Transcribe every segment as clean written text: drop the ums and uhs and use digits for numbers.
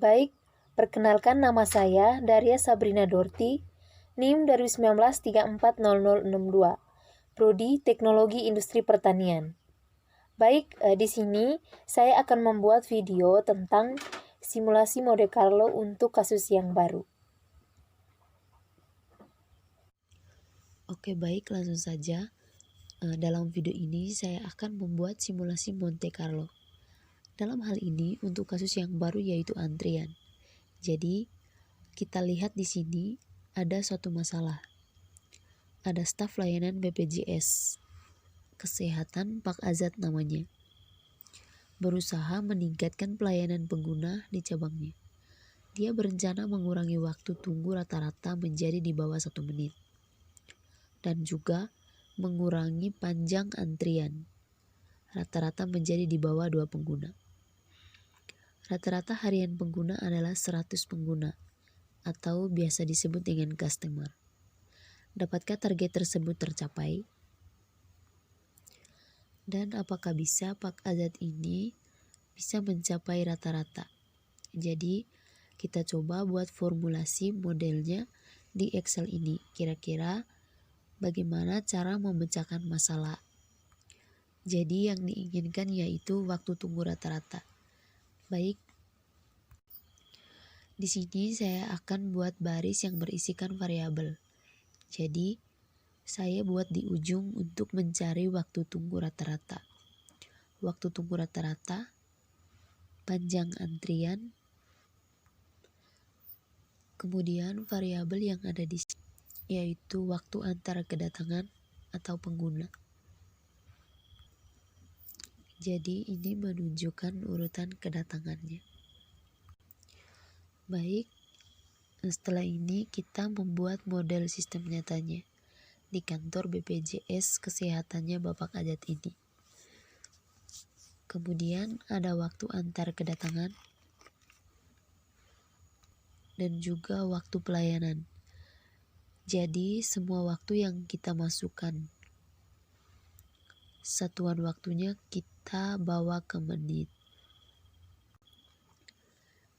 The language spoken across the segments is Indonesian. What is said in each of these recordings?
Baik, perkenalkan nama saya Daria Sabrina Dorti, NIM 2019 340062, Prodi Teknologi Industri Pertanian. Baik, di sini saya akan membuat video tentang simulasi Monte Carlo untuk kasus yang baru. Oke, baik, langsung saja. Dalam video ini saya akan membuat simulasi Monte Carlo. Dalam hal ini untuk kasus yang baru yaitu antrian. Jadi kita lihat di sini ada suatu masalah. Ada staf layanan BPJS Kesehatan Pak Azad namanya, berusaha meningkatkan pelayanan pengguna di cabangnya. Dia berencana mengurangi waktu tunggu rata-rata menjadi di bawah 1 menit. Dan juga mengurangi panjang antrian. Rata-rata menjadi di bawah 2 pengguna. Rata-rata harian pengguna adalah 100 pengguna atau biasa disebut dengan customer. Dapatkah target tersebut tercapai? Dan apakah bisa Pak Azad ini bisa mencapai rata-rata? Jadi kita coba buat formulasi modelnya di Excel ini. Kira-kira bagaimana cara memecahkan masalah. Jadi yang diinginkan yaitu waktu tunggu rata-rata. Baik, di sini saya akan buat baris yang berisikan variabel. Jadi saya buat di ujung untuk mencari waktu tunggu rata-rata. Waktu tunggu rata-rata, panjang antrian, kemudian variabel yang ada di sini yaitu waktu antara kedatangan atau pengguna. Jadi ini menunjukkan urutan kedatangannya. Baik, setelah ini kita membuat model sistem nyatanya di kantor BPJS Kesehatannya Bapak Azad ini. Kemudian ada waktu antar kedatangan dan juga waktu pelayanan. Jadi semua waktu yang kita masukkan, satuan waktunya kita bawa ke menit.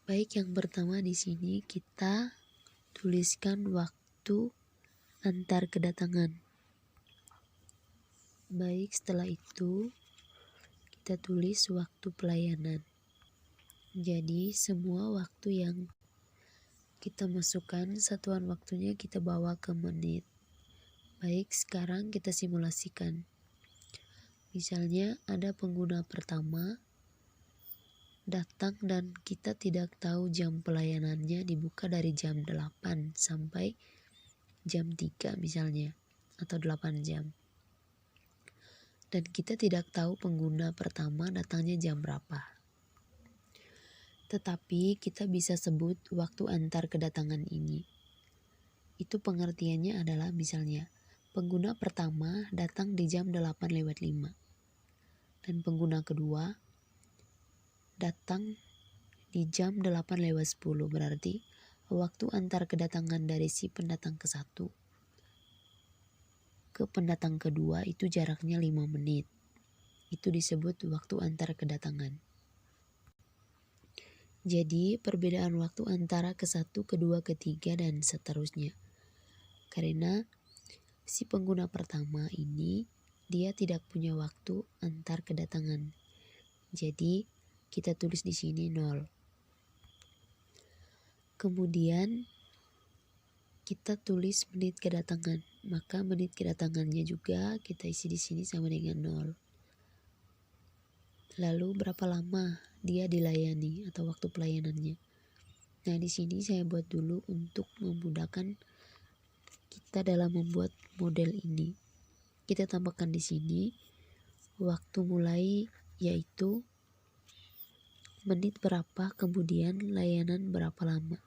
Baik, yang pertama di sini kita tuliskan waktu antar kedatangan. Baik, setelah itu kita tulis waktu pelayanan. Jadi semua waktu yang kita masukkan, satuan waktunya kita bawa ke menit. Baik, sekarang kita simulasikan. Misalnya ada pengguna pertama datang dan kita tidak tahu jam pelayanannya dibuka dari jam 8 sampai jam 3 misalnya, atau 8 jam. Dan kita tidak tahu pengguna pertama datangnya jam berapa. Tetapi kita bisa sebut waktu antar kedatangan ini. Itu pengertiannya adalah misalnya pengguna pertama datang di jam 8:05 dan pengguna kedua datang di jam 8:10. Berarti waktu antar kedatangan dari si pendatang ke 1 ke pendatang kedua itu jaraknya 5 menit. Itu disebut waktu antar kedatangan. Jadi perbedaan waktu antara ke 1, kedua, ketiga, dan seterusnya. Karena si pengguna pertama ini dia tidak punya waktu antar kedatangan. Jadi kita tulis di sini 0. Kemudian kita tulis menit kedatangan. Maka menit kedatangannya juga kita isi di sini sama dengan 0. Lalu berapa lama dia dilayani atau waktu pelayanannya. Nah, di sini saya buat dulu untuk memudahkan kita dalam membuat model ini. Kita tambahkan di sini waktu mulai yaitu menit berapa, kemudian layanan berapa lama.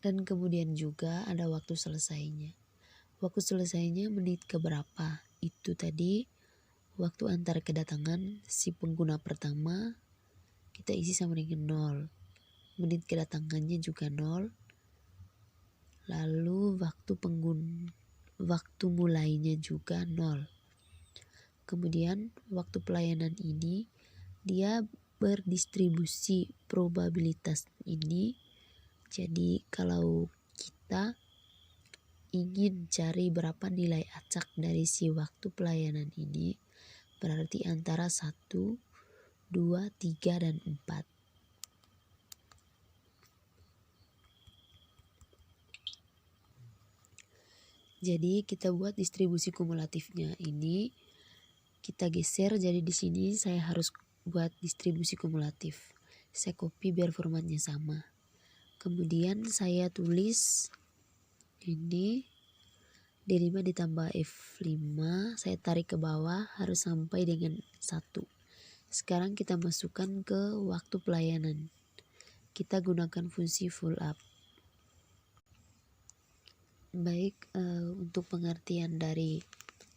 Dan kemudian juga ada waktu selesainya. Waktu selesainya menit ke berapa. Itu tadi waktu antar kedatangan si pengguna pertama kita isi sama dengan 0. Menit kedatangannya juga 0. Lalu waktu mulainya juga 0. Kemudian waktu pelayanan ini dia per distribusi probabilitas ini. Jadi kalau kita ingin cari berapa nilai acak dari si waktu pelayanan ini, berarti antara 1, 2, 3, dan 4. Jadi kita buat distribusi kumulatifnya ini, kita geser. Jadi di sini saya harus buat distribusi kumulatif. Saya copy biar formatnya sama. Kemudian saya tulis ini D5 ditambah F5, saya tarik ke bawah harus sampai dengan 1. Sekarang kita masukkan ke waktu pelayanan. Kita gunakan fungsi full up. Baik, untuk pengertian dari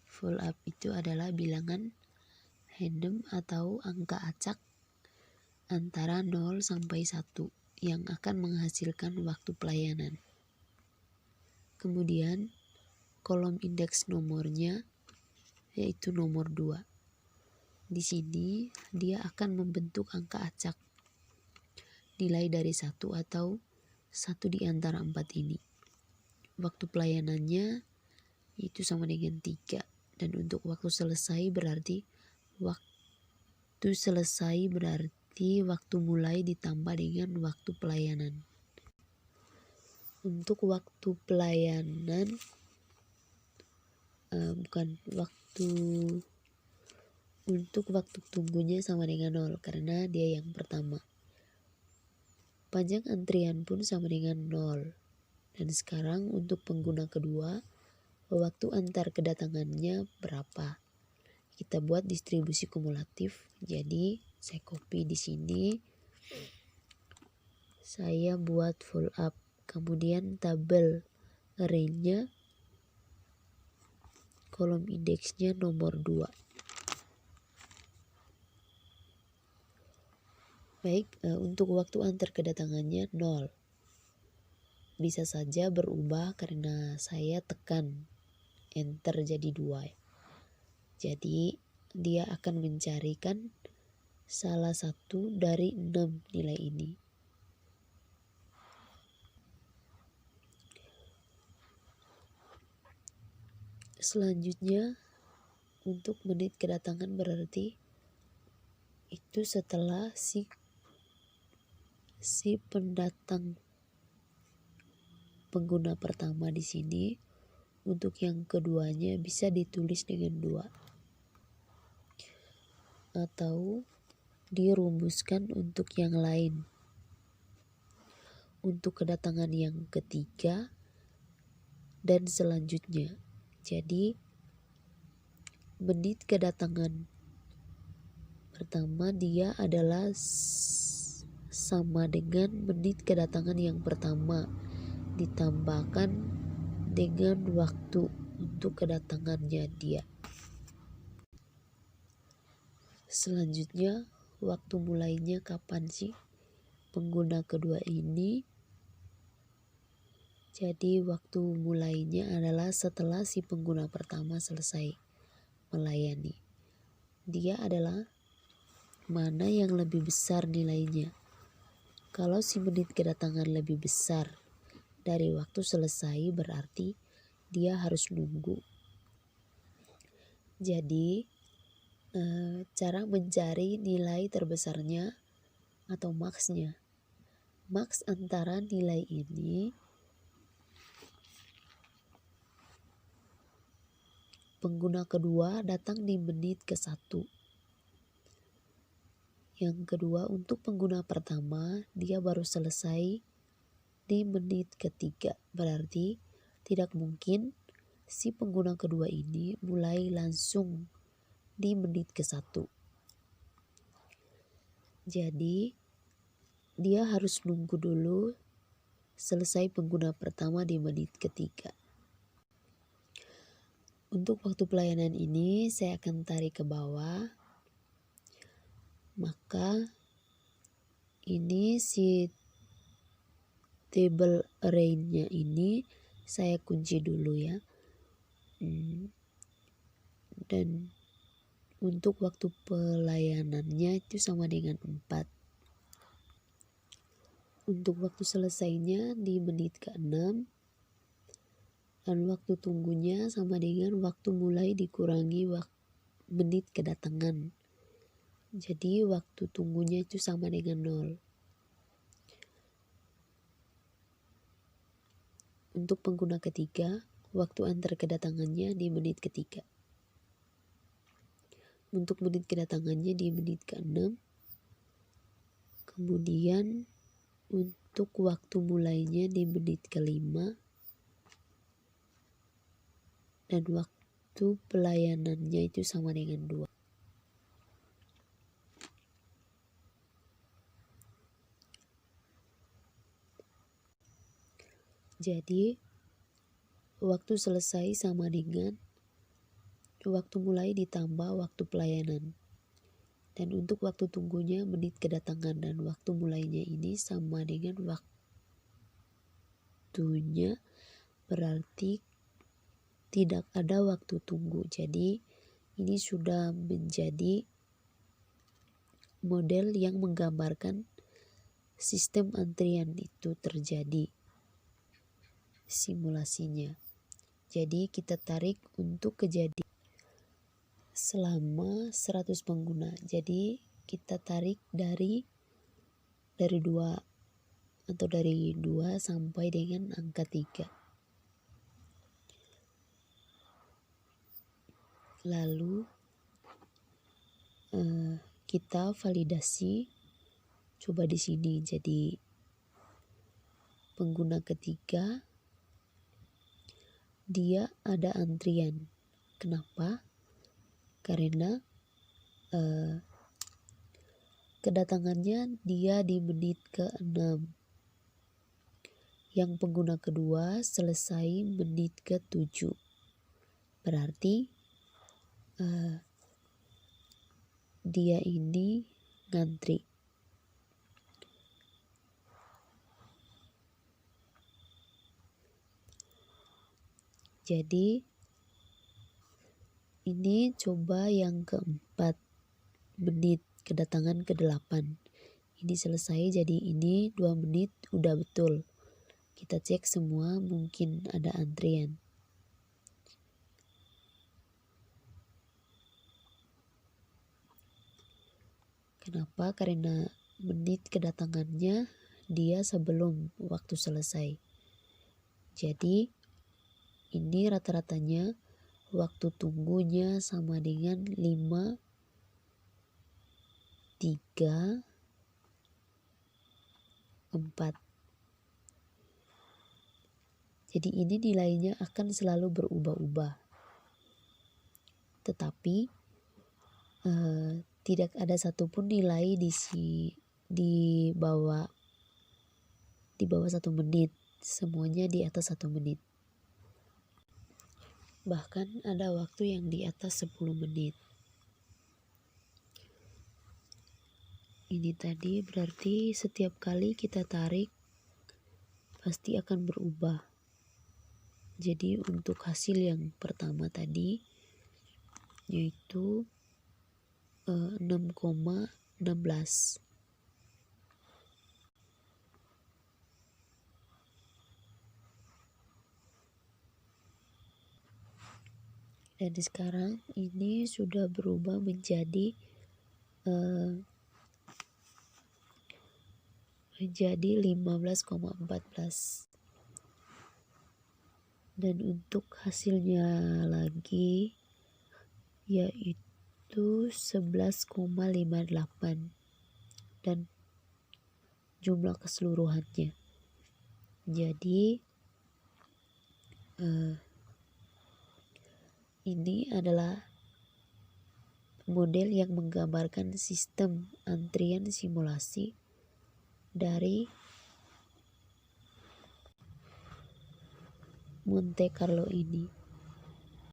full up itu adalah bilangan random atau angka acak antara 0 sampai 1 yang akan menghasilkan waktu pelayanan. Kemudian kolom indeks nomornya yaitu nomor 2. Di sini dia akan membentuk angka acak nilai dari 1 atau 1 di antara 4 ini. Waktu pelayanannya itu sama dengan 3, dan untuk waktu selesai berarti waktu mulai ditambah dengan waktu pelayanan. Untuk waktu pelayanan untuk waktu tunggunya sama dengan 0 karena dia yang pertama. Panjang antrian pun sama dengan 0. Dan sekarang untuk pengguna kedua, waktu antar kedatangannya berapa? Kita buat distribusi kumulatif. Jadi saya copy di sini. Saya buat full up. Kemudian tabel array-nya, kolom indeksnya nomor 2. Baik, untuk waktu antar kedatangannya 0. Bisa saja berubah karena saya tekan enter jadi 2. Jadi dia akan mencarikan salah satu dari 6 nilai ini. Selanjutnya untuk menit kedatangan berarti itu setelah si pendatang pengguna pertama di sini. Untuk yang keduanya bisa ditulis dengan 2 atau dirumuskan untuk yang lain. Untuk kedatangan yang ketiga dan selanjutnya. Jadi menit kedatangan pertama dia adalah sama dengan menit kedatangan yang pertama ditambahkan dengan waktu untuk kedatangannya dia. Selanjutnya waktu mulainya kapan sih pengguna kedua ini? Jadi waktu mulainya adalah setelah si pengguna pertama selesai melayani. Dia adalah mana yang lebih besar nilainya. Kalau si menit kedatangan lebih besar dari waktu selesai berarti dia harus nunggu. Jadi cara mencari nilai terbesarnya atau maksnya. Maks antara nilai ini pengguna kedua datang di menit ke-1. Yang kedua untuk pengguna pertama dia baru selesai di menit ke-3. Berarti tidak mungkin si pengguna kedua ini mulai langsung di menit ke-1. Jadi dia harus nunggu dulu selesai pengguna pertama di menit ke-3. Untuk waktu pelayanan ini saya akan tarik ke bawah. Maka ini si table array-nya ini saya kunci dulu ya. Dan untuk waktu pelayanannya itu sama dengan 4. Untuk waktu selesainya di menit ke-6, dan waktu tunggunya sama dengan waktu mulai dikurangi menit kedatangan. Jadi waktu tunggunya itu sama dengan 0. Untuk pengguna ketiga, waktu antar kedatangannya di menit ke-3. Untuk menit kedatangannya di menit ke-6. Kemudian untuk waktu mulainya di menit ke-5. Dan waktu pelayanannya itu sama dengan 2. Jadi waktu selesai sama dengan waktu mulai ditambah waktu pelayanan. Dan untuk waktu tunggunya menit kedatangan dan waktu mulainya ini sama dengan waktunya, berarti tidak ada waktu tunggu. Jadi ini sudah menjadi model yang menggambarkan sistem antrian itu terjadi simulasinya. Jadi kita tarik untuk kejadian selama 100 pengguna. Jadi kita tarik dari 2 sampai dengan angka 3. Lalu kita validasi, coba di sini. Jadi pengguna ketiga dia ada antrian. Kenapa? Karena kedatangannya dia di menit ke-6. Yang pengguna kedua selesai menit ke-7. Berarti dia ini ngantri. Jadi ini coba yang ke-4, menit kedatangan ke-8. Ini selesai, jadi ini 2 menit udah betul. Kita cek semua, mungkin ada antrian. Kenapa? Karena menit kedatangannya dia sebelum waktu selesai. Jadi ini rata-ratanya waktu tunggunya sama dengan 5, 3, 4. Jadi ini nilainya akan selalu berubah-ubah. Tetapi tidak ada satupun nilai di bawah 1 menit. Semuanya di atas 1 menit. Bahkan ada waktu yang di atas 10 menit. Ini tadi berarti setiap kali kita tarik pasti akan berubah. Jadi untuk hasil yang pertama tadi yaitu 6,16. Dan sekarang ini sudah berubah menjadi 15,14. Dan untuk hasilnya lagi yaitu 11,58 dan jumlah keseluruhannya. Jadi ini adalah model yang menggambarkan sistem antrian simulasi dari Monte Carlo ini.